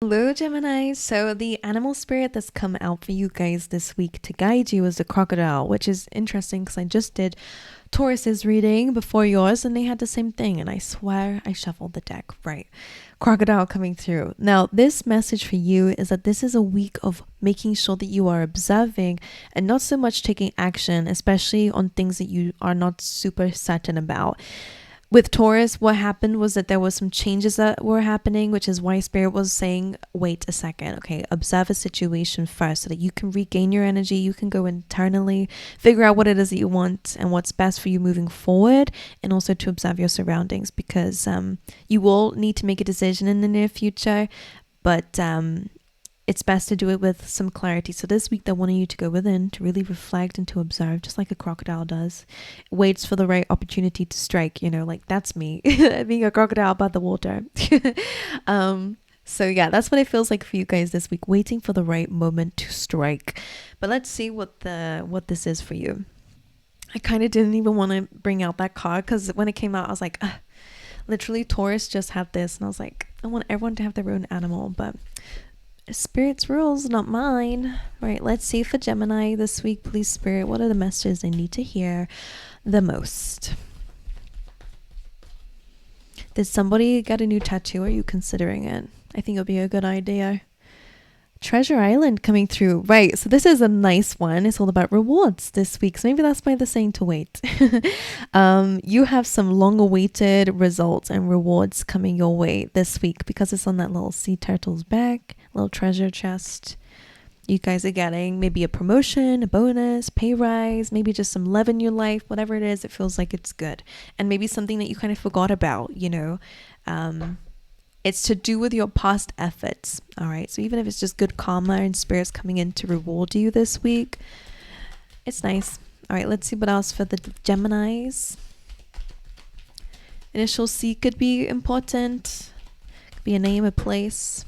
Hello, Gemini. So, the animal spirit that's come out for you guys this week to guide you is the crocodile, which is interesting because I just did Taurus's reading before yours and they had the same thing. And I swear I shuffled the deck right. Crocodile coming through. Now, this message for you is that this is a week of making sure that you are observing and not so much taking action, especially on things that you are not super certain about. With Taurus, what happened was that there was some changes that were happening, which is why Spirit was saying, wait a second, okay, observe a situation first so that you can regain your energy. You can go internally, figure out what it is that you want and what's best for you moving forward, and also to observe your surroundings because you will need to make a decision in the near future, but it's best to do it with some clarity. So this week, they're wanting you to go within, to really reflect and to observe, just like a crocodile does. It waits for the right opportunity to strike, like that's me, being a crocodile by the water. So yeah, that's what it feels like for you guys this week, waiting for the right moment to strike. But let's see what this is for you. I kind of didn't even want to bring out that card because when it came out, I was like, literally Taurus just had this. And I was like, I want everyone to have their own animal, but Spirit's rules, not mine. Right, let's see for Gemini this week, please, Spirit. What are the messages they need to hear the most? Did somebody get a new tattoo? Are you considering it? I think it'll be a good idea. Treasure Island coming through. Right, so this is a nice one. It's all about rewards this week. So maybe that's why they're saying to wait. You have some long-awaited results and rewards coming your way this week because it's on that little sea turtle's back, little treasure chest. You guys are getting maybe a promotion, a bonus, pay rise, maybe just some love in your life, whatever it is, it feels like it's good. And maybe something that you kind of forgot about, It's to do with your past efforts, all right? So even if it's just good karma and spirits coming in to reward you this week, it's nice. All right, let's see what else for the Geminis. Initial C could be important. Could be a name, a place.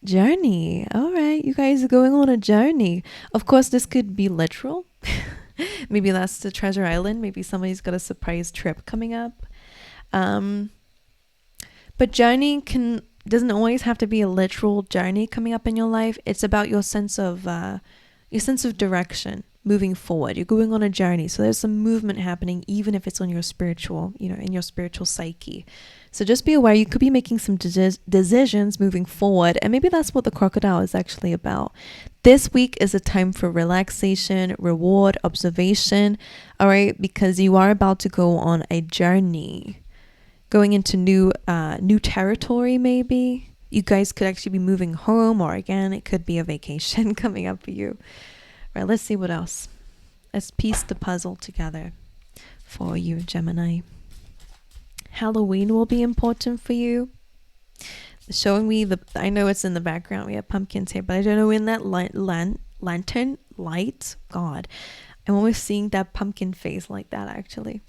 Journey. All right, you guys are going on a journey. Of course, this could be literal. Maybe that's the Treasure Island. Maybe somebody's got a surprise trip coming up. But journey doesn't always have to be a literal journey coming up in your life. It's about your sense of direction moving forward. You're going on a journey, so there's some movement happening, even if it's on your spiritual, in your spiritual psyche. So just be aware. You could be making some decisions moving forward, and maybe that's what the crocodile is actually about. This week is a time for relaxation, reward, observation. All right, because you are about to go on a journey. Going into new territory, maybe. You guys could actually be moving home, or again, it could be a vacation coming up for you. Right, let's see what else. Let's piece the puzzle together for you, Gemini. Halloween will be important for you. Showing me I know it's in the background. We have pumpkins here, but I don't know in that lantern light. God, I'm always seeing that pumpkin face like that, actually.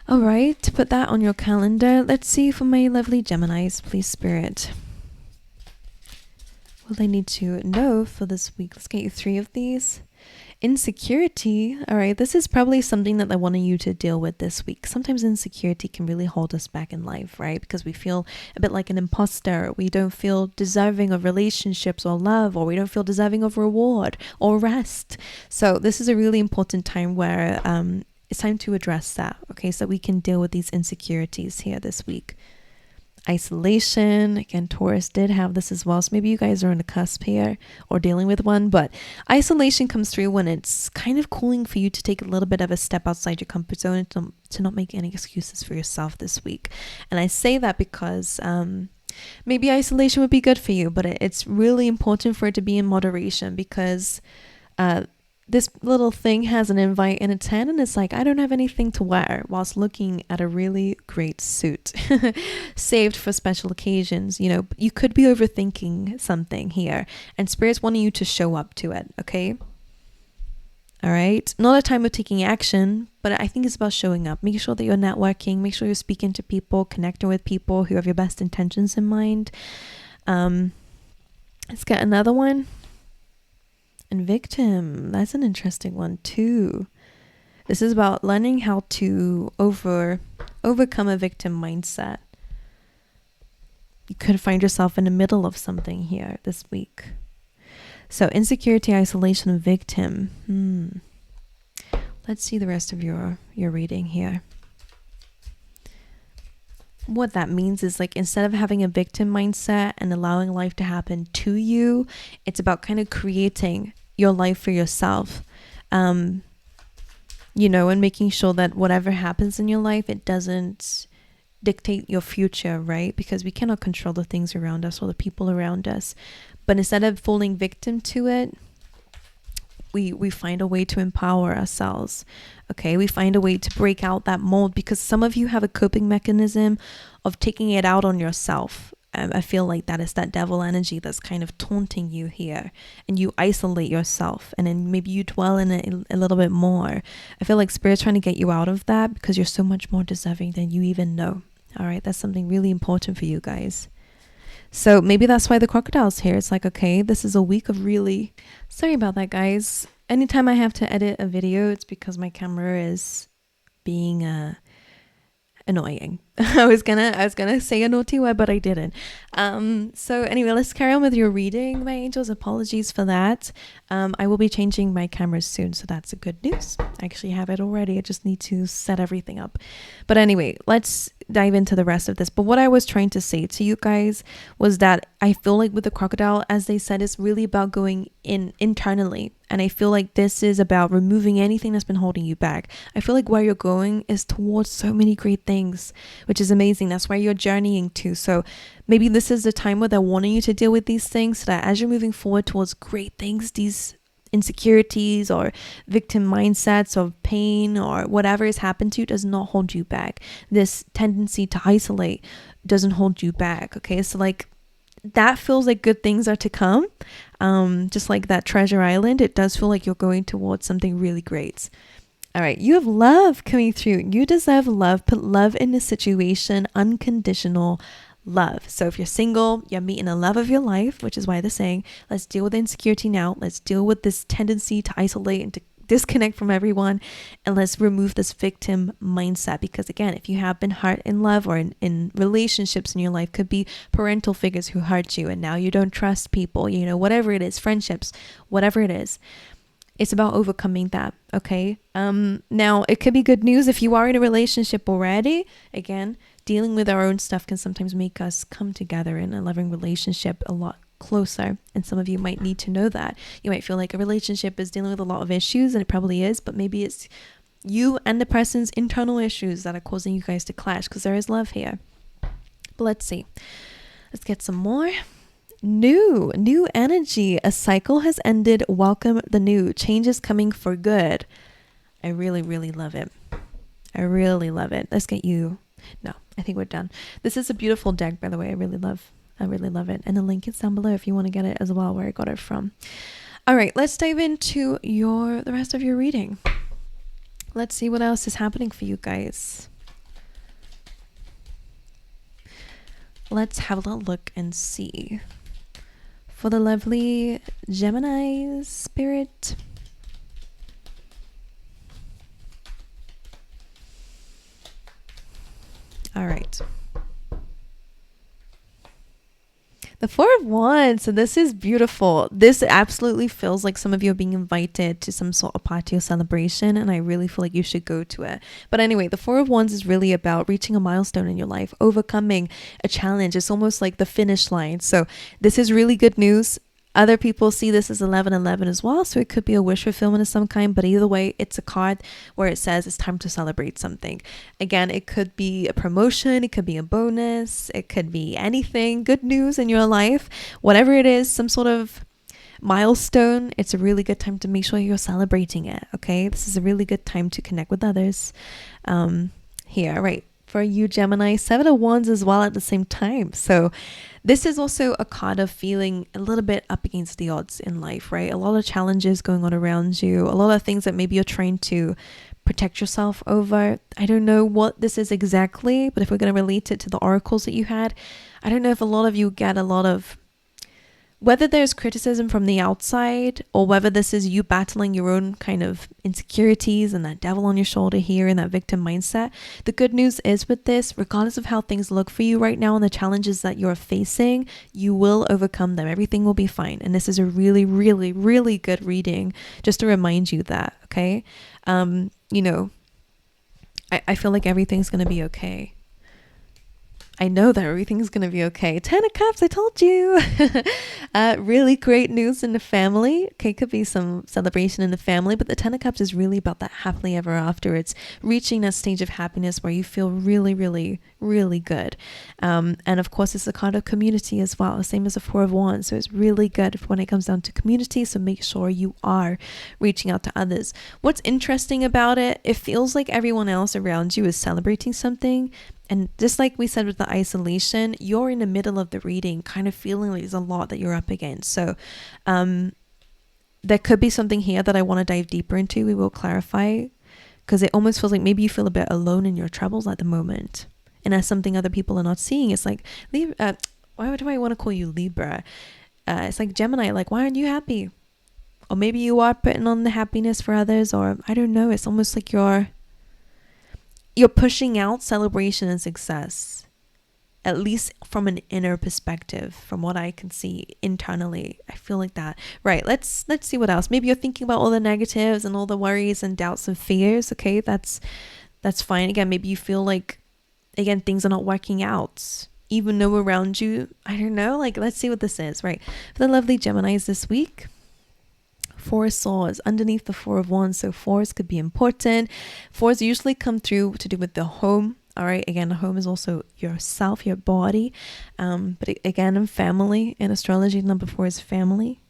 All right, to put that on your calendar, let's see for my lovely Geminis, please, Spirit. What I need to know for this week. Let's get you 3 of these. Insecurity. All right, this is probably something that I wanted you to deal with this week. Sometimes insecurity can really hold us back in life, right? Because we feel a bit like an imposter. We don't feel deserving of relationships or love, or we don't feel deserving of reward or rest. So this is a really important time where it's time to address that, okay? So we can deal with these insecurities here this week. Isolation, again, Taurus did have this as well. So maybe you guys are on the cusp here or dealing with one, but isolation comes through when it's kind of calling for you to take a little bit of a step outside your comfort zone to not make any excuses for yourself this week. And I say that because maybe isolation would be good for you, but it's really important for it to be in moderation because this little thing has an invite in its hand and it's like, I don't have anything to wear, whilst looking at a really great suit saved for special occasions. You could be overthinking something here and Spirit's wanting you to show up to it, okay? All right, not a time of taking action, but I think it's about showing up, making sure that you're networking, make sure you're speaking to people, connecting with people who have your best intentions in mind. Let's get another one. And victim, that's an interesting one too. This is about learning how to overcome a victim mindset. You could find yourself in the middle of something here this week. So insecurity, isolation, and victim. Let's see the rest of your reading here. What that means is, like, instead of having a victim mindset and allowing life to happen to you, it's about kind of creating your life for yourself. You know, and making sure that whatever happens in your life, it doesn't dictate your future, right? Because we cannot control the things around us or the people around us. But instead of falling victim to it, we find a way to empower ourselves. Okay, we find a way to break out that mold, because some of you have a coping mechanism of taking it out on yourself. I feel like that is that devil energy that's kind of taunting you here, and you isolate yourself, and then maybe you dwell in it a little bit more. I feel like Spirit's trying to get you out of that, because you're so much more deserving than you even know. All right, that's something really important for you guys. So maybe that's why the crocodile's here. It's like, okay, this is a week of really... Sorry about that, guys. Anytime I have to edit a video, it's because my camera is being annoying. I was gonna say a naughty word, but I didn't. So anyway, let's carry on with your reading, my angels. Apologies for that. I will be changing my camera soon, so that's a good news. I actually have it already. I just need to set everything up. But anyway, let's dive into the rest of this. But what I was trying to say to you guys was that I feel like with the crocodile, as they said, it's really about going internally. And I feel like this is about removing anything that's been holding you back. I feel like where you're going is towards so many great things, which is amazing. That's where you're journeying to. So maybe this is the time where they're wanting you to deal with these things, so that as you're moving forward towards great things, these insecurities or victim mindsets of pain or whatever has happened to you does not hold you back. This tendency to isolate doesn't hold you back. Okay, so like that feels like good things are to come. Just like that treasure island, it does feel like you're going towards something really great. All right, you have love coming through. You deserve love. Put love in the situation, unconditional love. So if you're single, you're meeting the love of your life, which is why they're saying, let's deal with insecurity now. Let's deal with this tendency to isolate and to disconnect from everyone, and let's remove this victim mindset. Because again, if you have been hurt in love or in relationships in your life, could be parental figures who hurt you and now you don't trust people, you know, whatever it is, friendships, whatever it is, it's about overcoming that. Okay. Now it could be good news if you are in a relationship already. Again, dealing with our own stuff can sometimes make us come together in a loving relationship a lot closer. And some of you might need to know that. You might feel like a relationship is dealing with a lot of issues, and it probably is, but maybe it's you and the person's internal issues that are causing you guys to clash, because there is love here. But let's see. Let's get some more. New energy. A cycle has ended. Welcome the new. Change is coming for good. I really, really love it. I really love it. Let's get you. No, I think we're done. This is a beautiful deck, by the way. I really love it. And the link is down below if you want to get it as well, where I got it from. All right, let's dive into the rest of your reading. Let's see what else is happening for you guys. Let's have a little look and see. For the lovely Gemini spirit. All right. The Four of Wands. So this is beautiful. This absolutely feels like some of you are being invited to some sort of party or celebration, and I really feel like you should go to it. But anyway, the Four of Wands is really about reaching a milestone in your life, overcoming a challenge. It's almost like the finish line. So this is really good news. Other people see this as 1111 as well, so it could be a wish fulfillment of some kind, but either way, it's a card where it says it's time to celebrate something. Again, it could be a promotion, it could be a bonus, it could be anything, good news in your life, whatever it is, some sort of milestone. It's a really good time to make sure you're celebrating it, okay? This is a really good time to connect with others here, right? For you, Gemini, Seven of Wands as well at the same time. So this is also a card of feeling a little bit up against the odds in life, right? A lot of challenges going on around you, a lot of things that maybe you're trying to protect yourself over. I don't know what this is exactly, but if we're going to relate it to the oracles that you had, I don't know if a lot of you get a lot of Whether there's criticism from the outside or whether this is you battling your own kind of insecurities and that devil on your shoulder here and that victim mindset, the good news is with this, regardless of how things look for you right now and the challenges that you're facing, you will overcome them. Everything will be fine. And this is a really, really, really good reading just to remind you that, okay? You know, I feel like everything's going to be okay. I know that everything's going to be okay. 10 of Cups, I told you. Really great news in the family. Okay, could be some celebration in the family, but the 10 of Cups is really about that happily ever after. It's reaching that stage of happiness where you feel really, really, really good. And of course, it's a card of community as well, same as the 4 of Wands. So it's really good when it comes down to community. So make sure you are reaching out to others. What's interesting about it, it feels like everyone else around you is celebrating something. And just like we said with the isolation, you're in the middle of the reading kind of feeling like there's a lot that you're up against. So there could be something here that I want to dive deeper into. We will clarify, because it almost feels like maybe you feel a bit alone in your troubles at the moment. And that's something other people are not seeing. It's like, why do I want to call you Libra? It's like Gemini, like, why aren't you happy? Or maybe you are putting on the happiness for others, or I don't know. It's almost like you're pushing out celebration and success, at least from an inner perspective, from what I can see internally. I feel like that. Right, let's see what else. Maybe you're thinking about all the negatives and all the worries and doubts and fears. Okay, that's fine. Again, maybe you feel like, again, things are not working out, even though around you, I don't know, like, let's see what this is. Right, for the lovely Geminis this week, 4 swords underneath the 4 of Wands. So 4s could be important. 4s usually come through to do with the home. All right. Again, the home is also yourself, your body. But again, in family, in astrology, number 4 is family.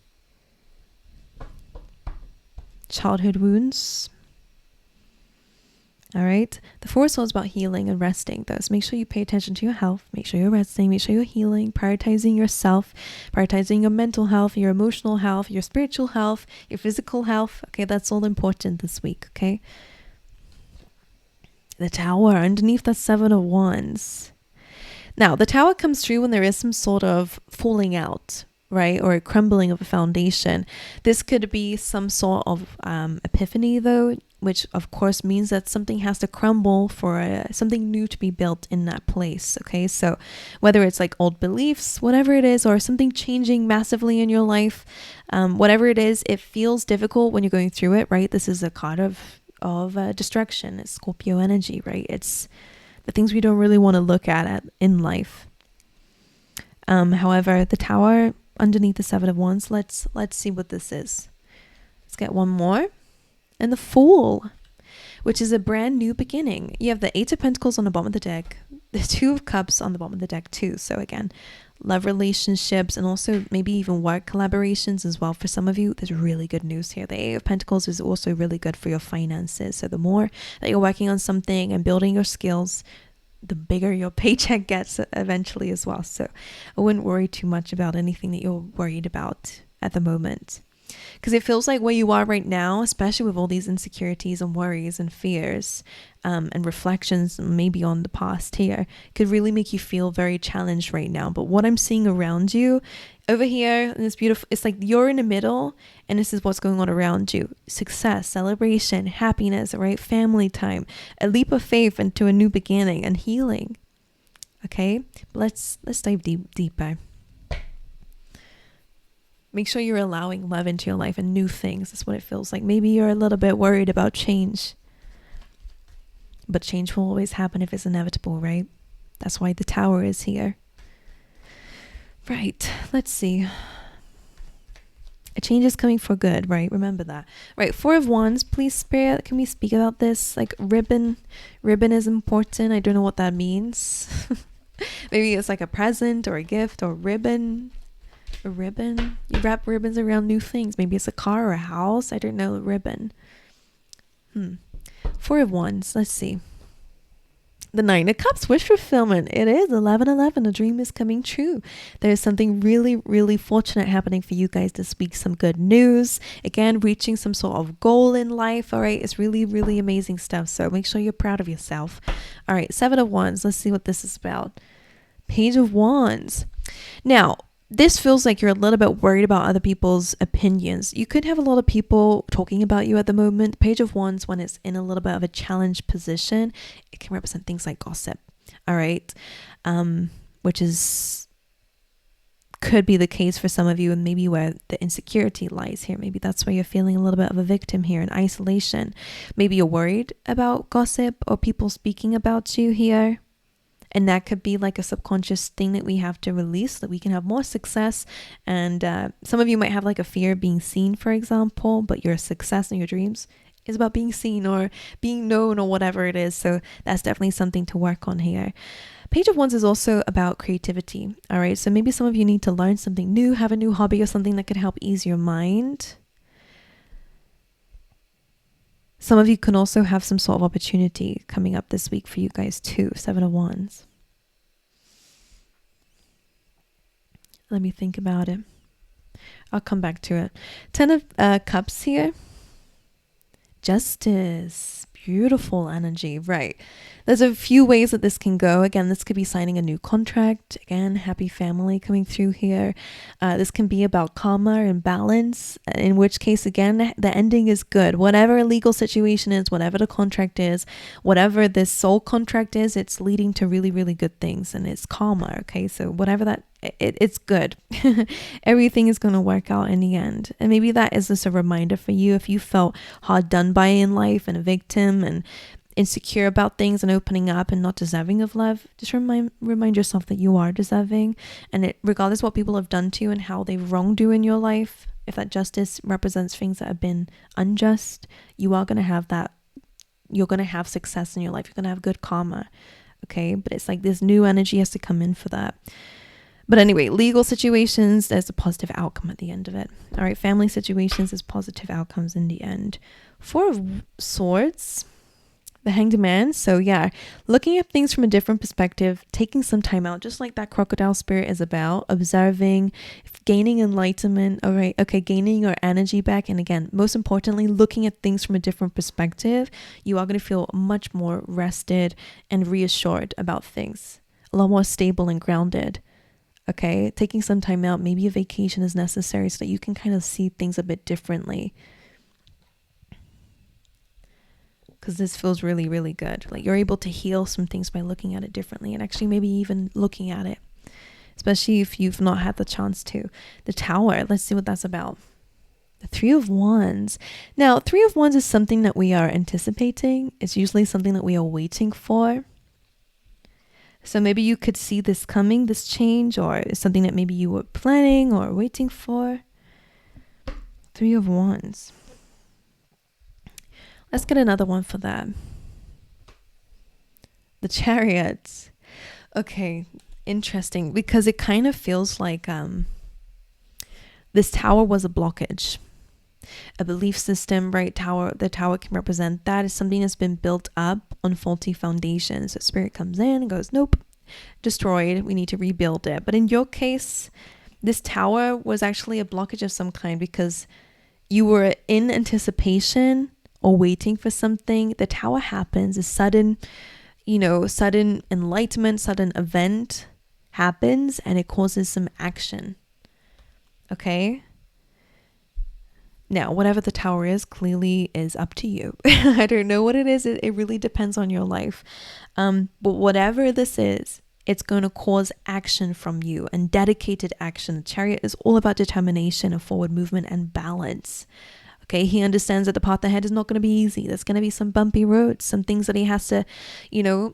Childhood wounds. All right. The 4 swords about healing and resting, though. So make sure you pay attention to your health. Make sure you're resting. Make sure you're healing, prioritizing yourself, prioritizing your mental health, your emotional health, your spiritual health, your physical health. Okay, that's all important this week. Okay. The Tower underneath the 7 of Wands. Now, the Tower comes through when there is some sort of falling out, right? Or a crumbling of a foundation. This could be some sort of epiphany, though, which of course means that something has to crumble for something new to be built in that place. Okay, so whether it's like old beliefs, whatever it is, or something changing massively in your life, whatever it is, it feels difficult when you're going through it, right? This is a card of destruction. It's Scorpio energy, right? It's the things we don't really want to look at in life. However, the Tower underneath the 7 of Wands, let's see what this is. Let's get one more. And the Fool, which is a brand new beginning. You have the 8 of Pentacles on the bottom of the deck, the 2 of Cups on the bottom of the deck too. So again, love relationships and also maybe even work collaborations as well. For some of you, there's really good news here. The 8 of Pentacles is also really good for your finances. So the more that you're working on something and building your skills, the bigger your paycheck gets eventually as well. So I wouldn't worry too much about anything that you're worried about at the moment. Because it feels like where you are right now, especially with all these insecurities and worries and fears and reflections maybe on the past here, could really make you feel very challenged right now. But what I'm seeing around you over here, and it's beautiful, it's like you're in the middle and this is what's going on around you. Success, celebration, happiness, right? Family time, a leap of faith into a new beginning and healing. Okay, let's dive deeper. Make sure you're allowing love into your life and new things. That's what it feels like. Maybe you're a little bit worried about change. But change will always happen if it's inevitable, right? That's why the Tower is here. Right. Let's see. A change is coming for good, right? Remember that. Right. 4 of Wands. Please, Spirit, can we speak about this? Like ribbon. Ribbon is important. I don't know what that means. Maybe it's like a present or a gift or ribbon. A ribbon. You wrap ribbons around new things. Maybe it's a car or a house. I don't know. A ribbon. 4 of Wands. Let's see. The 9 of Cups, wish fulfillment. It is 11/11. A dream is coming true. There's something really, really fortunate happening for you guys this week. Some good news. Again, reaching some sort of goal in life. All right. It's really, really amazing stuff. So make sure you're proud of yourself. All right. 7 of Wands. Let's see what this is about. Page of Wands. Now, this feels like you're a little bit worried about other people's opinions. You could have a lot of people talking about you at the moment. Page of Wands, when it's in a little bit of a challenged position, it can represent things like gossip. All right. Which could be the case for some of you, and maybe where the insecurity lies here. Maybe that's where you're feeling a little bit of a victim here in isolation. Maybe you're worried about gossip or people speaking about you here. And that could be like a subconscious thing that we have to release so that we can have more success. And some of you might have like a fear of being seen, for example, but your success and your dreams is about being seen or being known or whatever it is. So that's definitely something to work on here. Page of Wands is also about creativity. All right. So maybe some of you need to learn something new, have a new hobby or something that could help ease your mind. Some of you can also have some sort of opportunity coming up this week for you guys too. 7 of Wands. Let me think about it. I'll come back to it. 10 of Cups here. Justice. Beautiful energy. Right. There's a few ways that this can go. Again, this could be signing a new contract. Again, happy family coming through here. This can be about karma and balance, in which case, again, the ending is good. Whatever a legal situation is, whatever the contract is, whatever this soul contract is, it's leading to really, really good things. And it's karma. Okay. So whatever that, it's good. Everything is going to work out in the end. And maybe that is just a reminder for you. If you felt hard done by in life and a victim and insecure about things and opening up and not deserving of love, just remind yourself that you are deserving. And regardless what people have done to you and how they've wronged you in your life, if that justice represents things that have been unjust, you are going to have that. You're going to have success in your life. You're going to have good karma. Okay. But it's like this new energy has to come in for that. But anyway, legal situations, there's a positive outcome at the end of it. All right. Family situations, there's positive outcomes in the end. 4 of Swords. The Hanged Man. So yeah, looking at things from a different perspective, taking some time out, just like that crocodile spirit is about, observing, gaining enlightenment. All right. Okay. Gaining your energy back. And again, most importantly, looking at things from a different perspective, you are going to feel much more rested and reassured about things, a lot more stable and grounded. Okay. Taking some time out, maybe a vacation is necessary so that you can kind of see things a bit differently. Because this feels really, really good. Like you're able to heal some things by looking at it differently and actually maybe even looking at it, especially if you've not had the chance to. The Tower, let's see what that's about. The 3 of Wands. Now, 3 of Wands is something that we are anticipating. It's usually something that we are waiting for. So maybe you could see this coming, this change, or something that maybe you were planning or waiting for. 3 of Wands. Let's get another one for that. The Chariot. Okay, interesting, because it kind of feels like this tower was a blockage, a belief system, right? The tower can represent that. It's something that's been built up on faulty foundations. So spirit comes in and goes, nope, destroyed. We need to rebuild it. But in your case, this tower was actually a blockage of some kind because you were in anticipation or waiting for something. The tower happens, a sudden enlightenment, sudden event happens, and it causes some action. Okay. Now, whatever the tower is, clearly is up to you. I don't know what it is. It really depends on your life. But whatever this is, it's going to cause action from you, and dedicated action. The Chariot is all about determination and forward movement and balance. Okay, he understands that the path ahead is not going to be easy. There's going to be some bumpy roads, some things that he has to,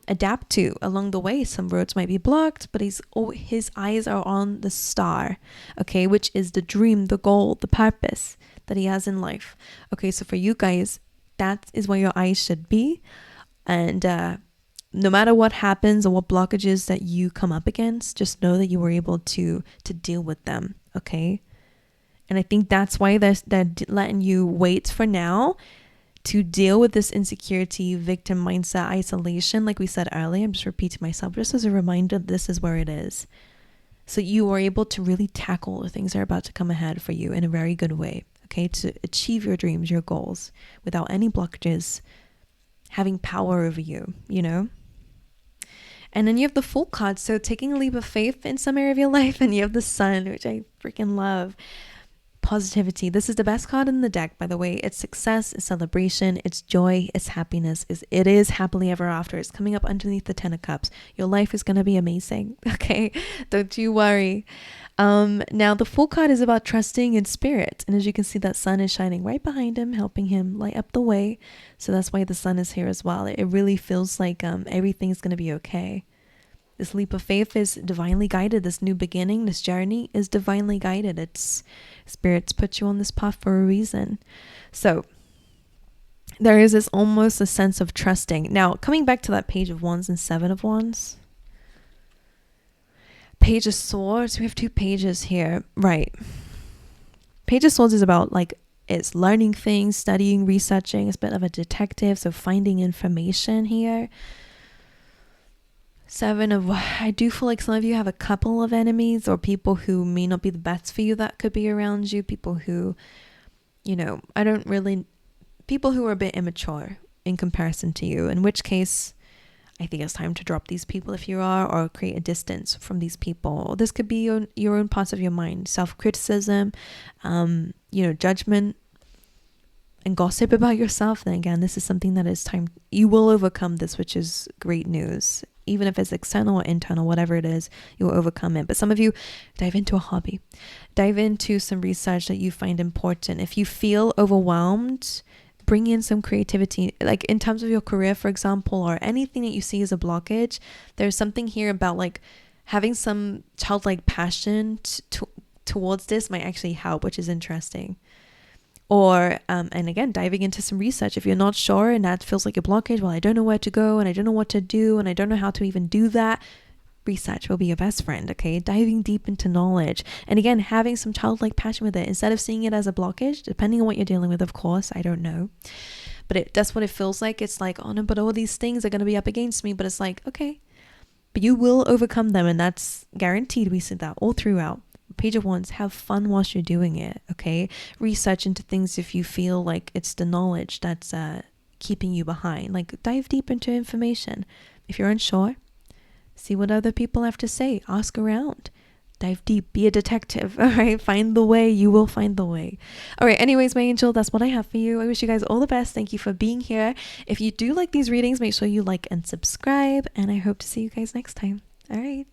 adapt to along the way. Some roads might be blocked, but his eyes are on the star, okay, which is the dream, the goal, the purpose that he has in life. Okay, so for you guys, that is where your eyes should be. And no matter what happens or what blockages that you come up against, just know that you were able to deal with them, okay? And I think that's why they're letting you wait for now to deal with this insecurity, victim mindset, isolation. Like we said earlier, I'm just repeating myself, just as a reminder, this is where it is. So you are able to really tackle the things that are about to come ahead for you in a very good way, okay? To achieve your dreams, your goals, without any blockages having power over you, And then you have the Fool card, so taking a leap of faith in some area of your life. And you have the Sun, which I freaking love. Positivity. This is the best card in the deck, by the way. It's success, it's celebration, it's joy, it's happiness. It is happily ever after. It's coming up underneath the Ten of Cups. Your life is going to be amazing. Okay, don't you worry. Now the Fool card is about trusting in spirit, and as you can see, that sun is shining right behind him, helping him light up the way. So that's why the sun is here as well. It really feels like everything is going to be okay. This leap of faith is divinely guided. This new beginning, this journey is divinely guided. It's spirits put you on this path for a reason. So there is this almost a sense of trusting. Now, coming back to that Page of Wands and Seven of Wands. Page of Swords. We have two pages here. Right. Page of Swords is about like, it's learning things, studying, researching. It's a bit of a detective. So finding information here. I do feel like some of you have a couple of enemies or people who may not be the best for you that could be around you. People who, people who are a bit immature in comparison to you. In which case, I think it's time to drop these people if you are, or create a distance from these people. This could be your own parts of your mind. Self-criticism, judgment, and gossip about yourself. Then again, this is something that is time. You will overcome this, which is great news. Even if it's external or internal, whatever it is, you will overcome it. But some of you dive into a hobby, dive into some research that you find important. If you feel overwhelmed, bring in some creativity, like in terms of your career, for example, or anything that you see as a blockage. There's something here about like having some childlike passion towards this might actually help, which is interesting. Or, and again, diving into some research. If you're not sure and that feels like a blockage, well, I don't know where to go and I don't know what to do and I don't know how to even do that. Research will be your best friend, okay? Diving deep into knowledge. And again, having some childlike passion with it instead of seeing it as a blockage, depending on what you're dealing with, of course, I don't know. But that's what it feels like. It's like, oh no, but all these things are going to be up against me. But it's like, okay, but you will overcome them. And that's guaranteed. We see that all throughout. Page of Wands, have fun whilst you're doing it, okay? Research into things if you feel like it's the knowledge that's keeping you behind. Like, dive deep into information. If you're unsure, see what other people have to say. Ask around. Dive deep. Be a detective, all right? Find the way. You will find the way. All right, anyways, my angel, that's what I have for you. I wish you guys all the best. Thank you for being here. If you do like these readings, make sure you like and subscribe, and I hope to see you guys next time. All right.